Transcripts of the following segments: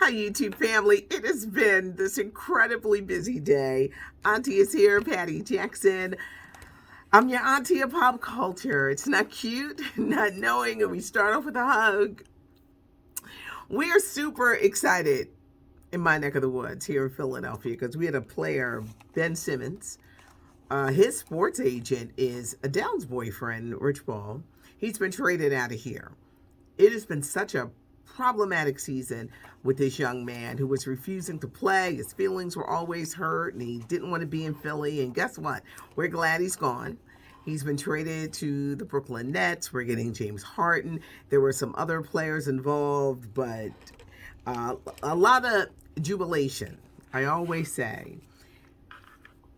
Hi, YouTube family. It has been this incredibly busy day. Auntie is here, Patty Jackson. I'm your auntie of pop culture. It's not cute, not knowing, and we start off with a hug. We are super excited in my neck of the woods here in Philadelphia because we had a player, Ben Simmons. His sports agent is Adele's boyfriend, Rich Paul. He's been traded out of here. It has been such a problematic season with this young man who was refusing to play. His feelings were always hurt and he didn't want to be in Philly. And guess what? We're glad he's gone. He's been traded to the Brooklyn Nets. We're getting James Harden. There were some other players involved, but a lot of jubilation. I always say,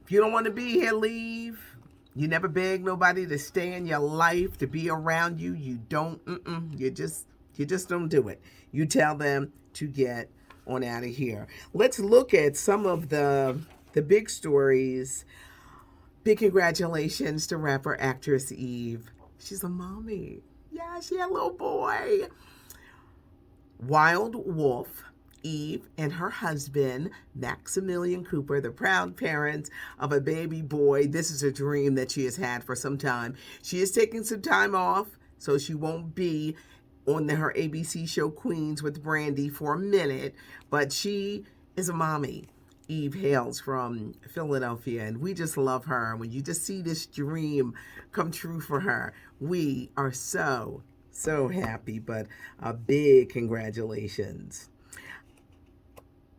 if you don't want to be here, leave. You never beg nobody to stay in your life, to be around you. You don't, you just don't do it. You tell them to get on out of here. Let's look at some of the big stories. Big congratulations to rapper actress Eve. She's a mommy. Yeah, she had a little boy. Wild Wolf, Eve and her husband, Maximilian Cooper, the proud parents of a baby boy. This is a dream that she has had for some time. She is taking some time off, so she won't be on her ABC show Queens with Brandy for a minute, but she is a mommy. Eve hails from Philadelphia, and we just love her. When you just see this dream come true for her, we are so happy, but a big congratulations.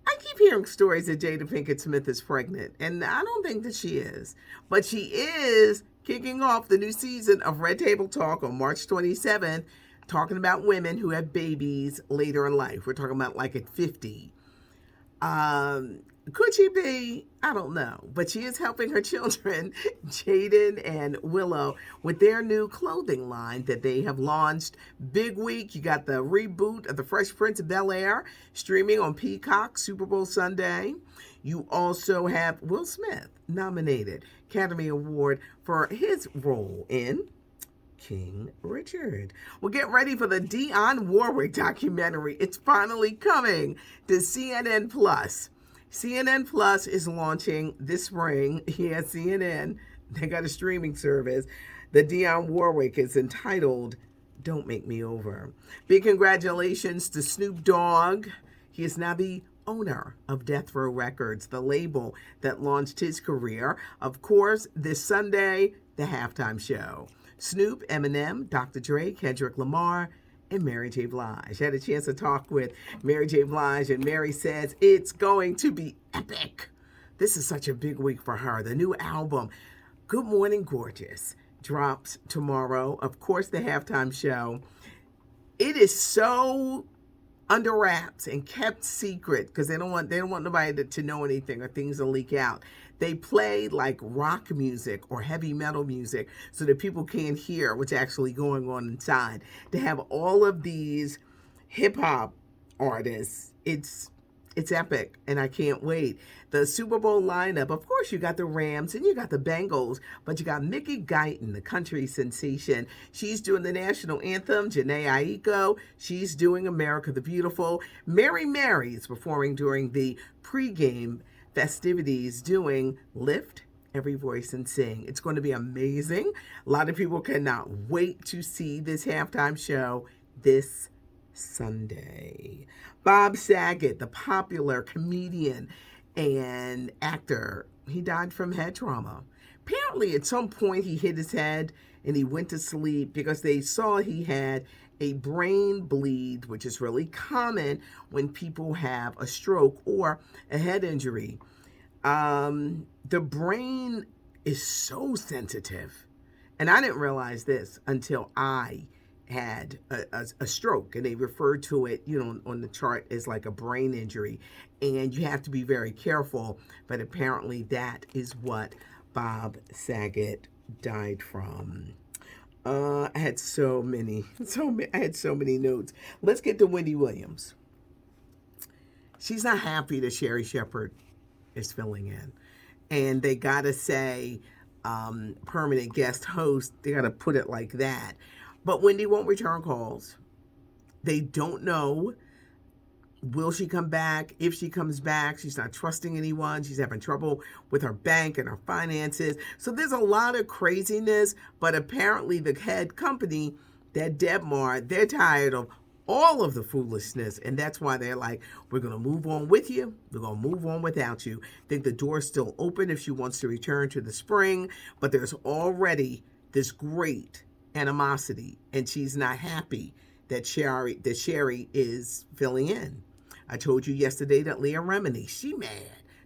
I keep hearing stories that Jada Pinkett Smith is pregnant, and I don't think that she is. But she is kicking off the new season of Red Table Talk on March 27th, talking about women who have babies later in life. We're talking about like at 50. Could she be? I don't know. But she is helping her children, Jaden and Willow, with their new clothing line that they have launched. Big week. You got the reboot of The Fresh Prince of Bel-Air streaming on Peacock Super Bowl Sunday. You also have Will Smith nominated Academy Award for his role in King Richard. Well, get ready for the Dionne Warwick documentary. It's finally coming to CNN Plus. CNN Plus is launching this spring. Yeah, CNN. They got a streaming service. The Dionne Warwick is entitled Don't Make Me Over. Big congratulations to Snoop Dogg. He is now the owner of Death Row Records, the label that launched his career. Of course, this Sunday, the halftime show. Snoop, Eminem, Dr. Dre, Kendrick Lamar, and Mary J. Blige. I had a chance to talk with Mary J. Blige, and Mary says it's going to be epic. This is such a big week for her. The new album, Good Morning Gorgeous, drops tomorrow. Of course, the halftime show. It is so under wraps and kept secret because they don't want nobody to know anything or things to leak out. They play like rock music or heavy metal music so that people can't hear what's actually going on inside. To have all of these hip hop artists, it's epic, and I can't wait. The Super Bowl lineup, of course, you got the Rams and you got the Bengals, but you got Mickey Guyton, the country sensation. She's doing the national anthem. Janae Aiko, she's doing America the Beautiful. Mary Mary's performing during the pregame festivities, doing Lift Every Voice and Sing. It's going to be amazing. A lot of people cannot wait to see this halftime show this Sunday. Bob Saget, the popular comedian and actor, he died from head trauma. Apparently, at some point, he hit his head and he went to sleep because they saw he had a brain bleed, which is really common when people have a stroke or a head injury. The brain is so sensitive. And I didn't realize this until I had a stroke, and they referred to it, on the chart as like a brain injury, and you have to be very careful. But apparently that is what Bob Saget died from. I had so many notes. Let's get to Wendy Wms. She's not happy that Sherri Shephard is filling in, and they gotta say permanent guest host. They gotta put it like that. But Wendy won't return calls. They don't know Will she come back? If she comes back, she's not trusting anyone. She's having trouble with her bank and her finances. So there's a lot of craziness, but apparently the head company, that Debmar, they're tired of all of the foolishness, and that's why they're like, we're going to move on with you. We're going to move on without you. I think the door's still open if she wants to return to the spring, but there's already this great animosity, and she's not happy that Sherri is filling in. I told you yesterday that Leah Remini, she mad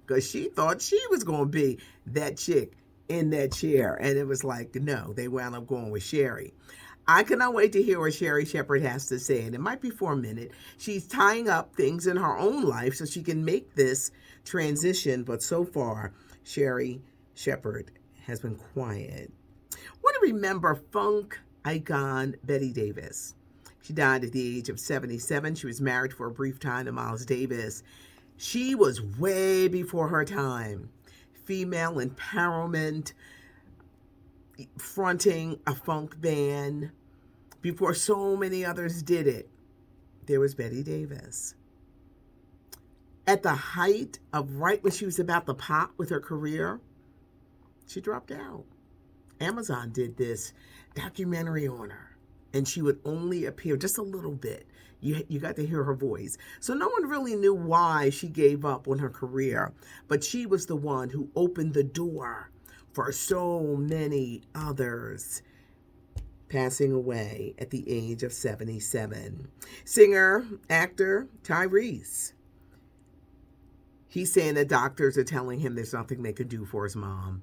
because she thought she was going to be that chick in that chair, and it was like, no, they wound up going with Sherri. I cannot wait to hear what Sherri Shephard has to say, and it might be for a minute. She's tying up things in her own life so she can make this transition, but so far, Sherri Shephard has been quiet. I want to remember funk icon Betty Davis. She died at the age of 77. She was married for a brief time to Miles Davis. She was way before her time. Female empowerment, fronting a funk band before so many others did it. There was Betty Davis. At the height of right when she was about to pop with her career, she dropped out. Amazon did this documentary on her, and she would only appear just a little bit. You got to hear her voice. So no one really knew why she gave up on her career, but she was the one who opened the door for so many others, passing away at the age of 77. Singer, actor Tyrese. He's saying that doctors are telling him there's nothing they could do for his mom.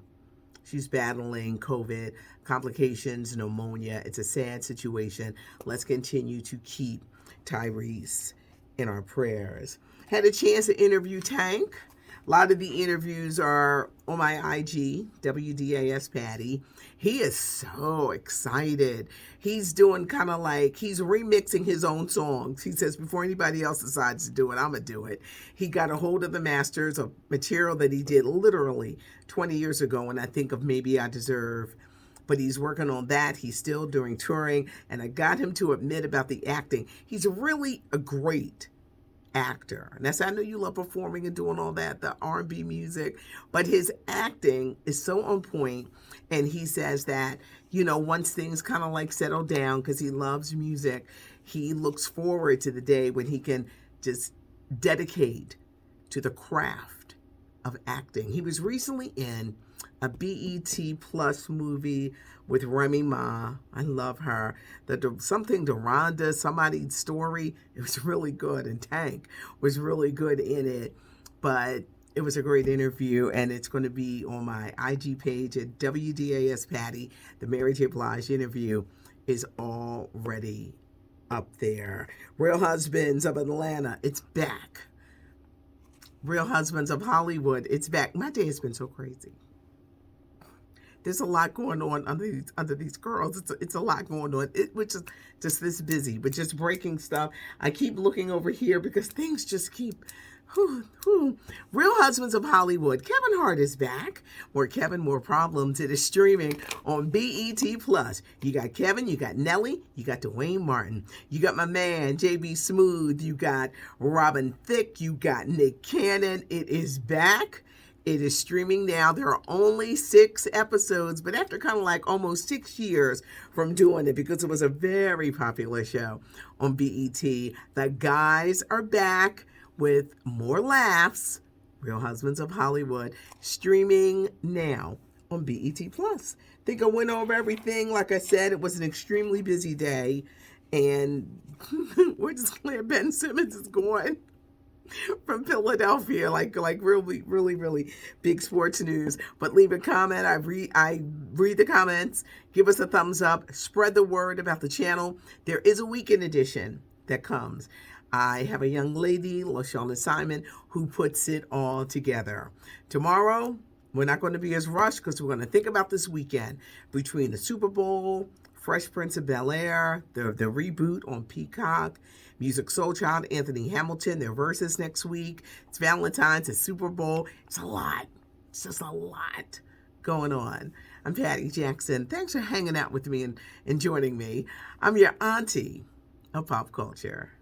She's battling COVID, complications, pneumonia. It's a sad situation. Let's continue to keep Tyrese in our prayers. Had a chance to interview Tank. A lot of the interviews are on my IG, WDAS Patty. He is so excited. He's doing kind of like, he's remixing his own songs. He says, before anybody else decides to do it, I'm going to do it. He got a hold of the masters of material that he did literally 20 years ago, and I think of Maybe I Deserve. But he's working on that. He's still doing touring, and I got him to admit about the acting. He's really a great actor. And that's, I know you love performing and doing all that, the R&B music, but his acting is so on point. And he says that, once things kind of like settle down, because he loves music, he looks forward to the day when he can just dedicate to the craft of acting. He was recently in a BET Plus movie with Remy Ma. I love her. Something Deronda, somebody's story. It was really good, and Tank was really good in it. But it was a great interview, and it's going to be on my IG page at WDAS Patty. The Mary J. Blige interview is already up there. Real Husbands of Atlanta, it's back. Real Husbands of Hollywood, it's back. My day has been so crazy. There's a lot going on under these girls. It's a lot going on, which is just this busy, but just breaking stuff. I keep looking over here because things just keep, Real Husbands of Hollywood. Kevin Hart is back. More Kevin, more problems. It is streaming on BET Plus. You got Kevin, you got Nelly, you got Dwayne Martin, you got my man JB Smooth, you got Robin Thicke, you got Nick Cannon. It is back. It is streaming now. There are only 6 episodes, but after kind of like almost 6 years from doing it, because it was a very popular show on BET, the guys are back with more laughs. Real Husbands of Hollywood, streaming now on BET Plus. I think I went over everything. Like I said, it was an extremely busy day, and where does Claire Ben Simmons is going? From Philadelphia, like really, really, really big sports news. But leave a comment. I read the comments. Give us a thumbs up. Spread the word about the channel. There is a weekend edition that comes. I have a young lady, LaShawna Simon, who puts it all together. Tomorrow, we're not going to be as rushed because we're going to think about this weekend between the Super Bowl, Fresh Prince of Bel-Air, the reboot on Peacock, Music Soul Child, Anthony Hamilton, their verses next week. It's Valentine's, it's Super Bowl. It's a lot. It's just a lot going on. I'm Patty Jackson. Thanks for hanging out with me and joining me. I'm your auntie of pop culture.